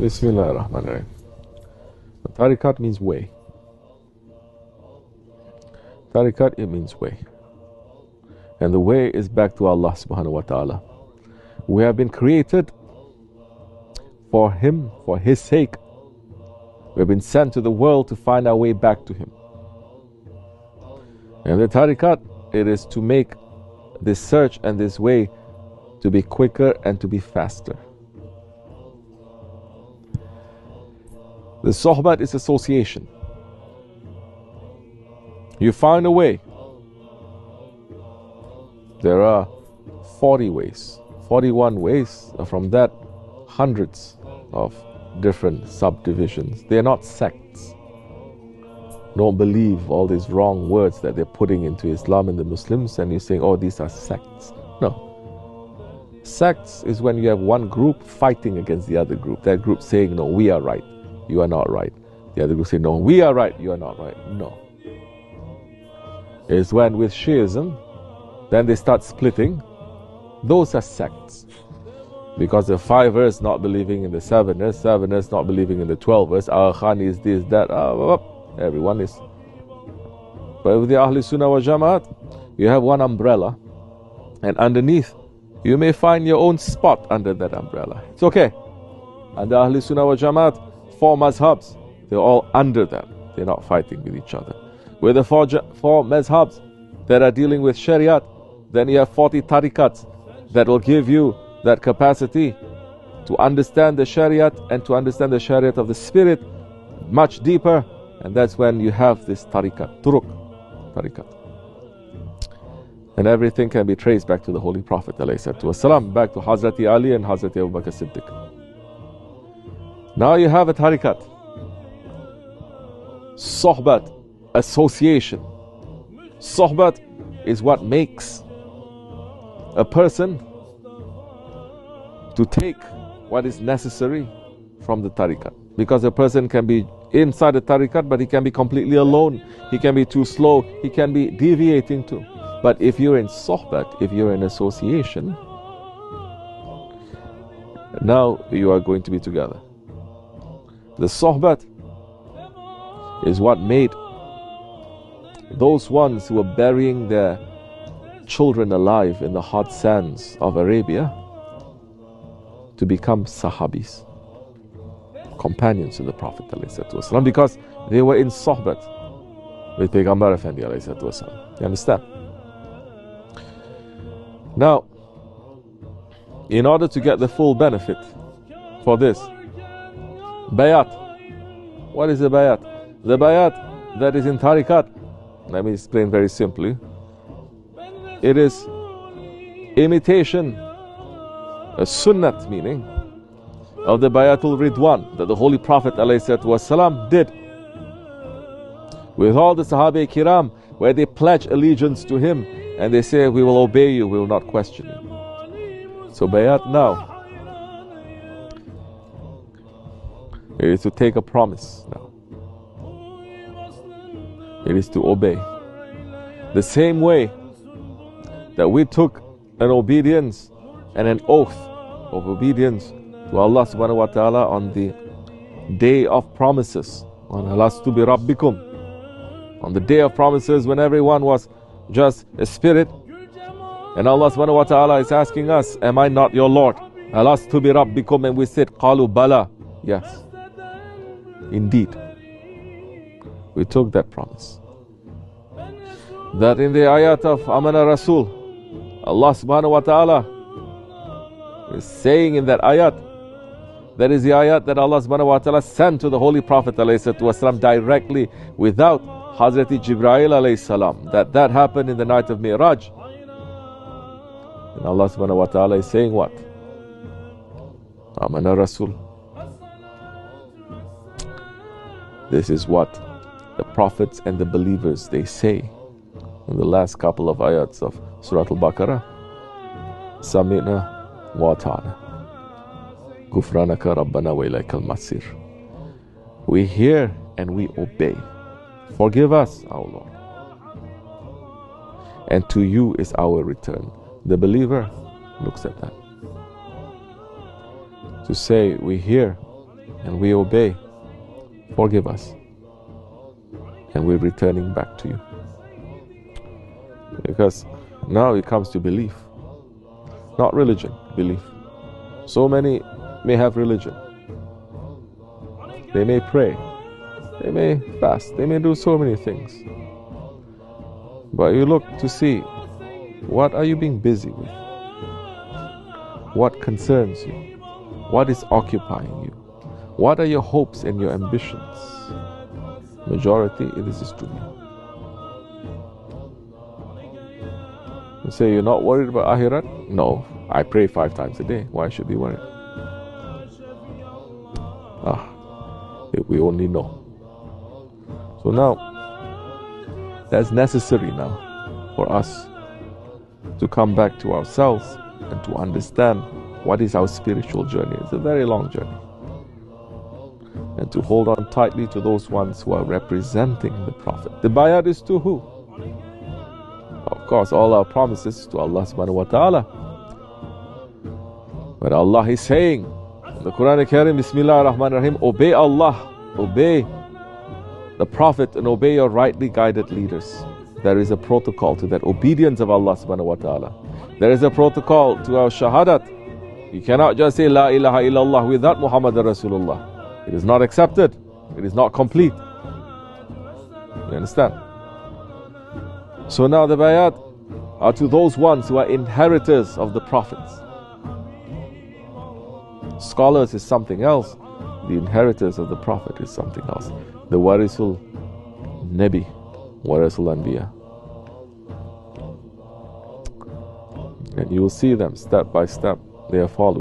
Bismillah ar-Rahman ar-Rahim. Tarikat means way. Tarikat, it means way. And the way is back to Allah subhanahu wa ta'ala. We have been created for Him, for His sake. We have been sent to the world to find our way back to Him. And the tarikat, it is to make this search and this way to be quicker and to be faster. The sohbat is association. You find a way. There are 40 ways, 41 ways. From that, hundreds of different subdivisions. They are not sects. Don't believe all these wrong words that they're putting into Islam and the Muslims and you're saying, oh, these are sects. No. Sects is when you have one group fighting against the other group. That group saying, no, we are right, you are not right. The other group saying, no, we are right, you are not right. No. It's when with Shiism, then they start splitting. Those are sects. Because the 5ers not believing in the 7ers, 7ers not believing in the 12ers, our Khan is this, that, everyone is. But with the Ahl Sunnah wa Jamaat, you have one umbrella, and underneath, you may find your own spot under that umbrella. It's okay. Under Ahl Sunnah wa Jamaat, 4 mazhabs, they're all under that. They're not fighting with each other. With the 4 mazhabs that are dealing with Shariat, then you have 40 tarikats that will give you that capacity to understand the Shariat and to understand the Shariat of the Spirit much deeper. And that's when you have this tarikat, tarikat. And everything can be traced back to the Holy Prophet ﷺ, back to Hazrati Ali and Hazrati Abu Bakr Siddiq. Now you have a tarikat, sohbat, association. Sohbat is what makes a person to take what is necessary from the tarikat. Because a person can be inside the tarikat, but he can be completely alone. He can be too slow. He can be deviating too. But if you're in sohbat, if you're in association, now you are going to be together. The sohbat is what made those ones who were burying their children alive in the hot sands of Arabia to become sahabis, companions of the Prophet ﷺ, because they were in sohbat with Payghambar Efendi ﷺ. You understand? Now, in order to get the full benefit for this, bayat. What is the bayat? The bayat that is in tarikat, let me explain very simply. It is imitation, a sunnat meaning, of the bayatul ridwan that the Holy Prophet ﷺ did with all the Sahabe Kiram, where they pledge allegiance to him and they say, we will obey you, we will not question you. So bayat now, it is to take a promise now. It is to obey. The same way that we took an obedience and an oath of obedience to Allah subhanahu wa ta'ala on the day of promises, on Alastu bi Rabbikum, on the day of promises when everyone was just a spirit, and Allah subhanahu wa ta'ala is asking us, am I not your Lord? Alastu bi Rabbikum, and we said, Qalu bala, yes, indeed. We took that promise. That in the ayat of Amana Rasul, Allah subhanahu wa ta'ala is saying in that ayat, that is the ayat that Allah subhanahu wa ta'ala sent to the Holy Prophet ﷺ directly without Hazrati Jibreel alayhi salam. That happened in the night of Mi'raj. And Allah subhanahu wa ta'ala is saying what? Amana Rasul. This is what the prophets and the believers, they say in the last couple of ayats of Surah Al-Baqarah. Sami'na wa ta'ana. Gufranaka Rabbana wa ilaykal masir. We hear and we obey. Forgive us, our Lord. And to you is our return. The believer looks at that. To say, we hear and we obey, forgive us, and we're returning back to you. Because now it comes to belief, not religion, belief. So many may have religion. They may pray, they may fast, they may do so many things. But you look to see, what are you being busy with? What concerns you? What is occupying you? What are your hopes and your ambitions? Majority, it is this dunya. You say you're not worried about akhirat? No, I pray 5 times a day. Why should we worry? We only know. So now, that's necessary now for us to come back to ourselves and to understand what is our spiritual journey. It's a very long journey. And to hold on tightly to those ones who are representing the Prophet. The bayat is to who? Of course, all our promises to Allah subhanahu wa ta'ala. But Allah is saying in the Quran al-Karim, Bismillah ar-Rahman ar-Rahim, obey Allah, obey the Prophet, and obey your rightly guided leaders. There is a protocol to that obedience of Allah subhanahu wa ta'ala. There is a protocol to our shahadat. You cannot just say La ilaha illallah without Muhammad Rasulullah. It is not accepted. It is not complete. You understand? So now the bayat are to those ones who are inheritors of the prophets. Scholars is something else. The inheritors of the Prophet is something else. The warisul Nabi, warisul Anbiya. And you will see them step by step. They are followed.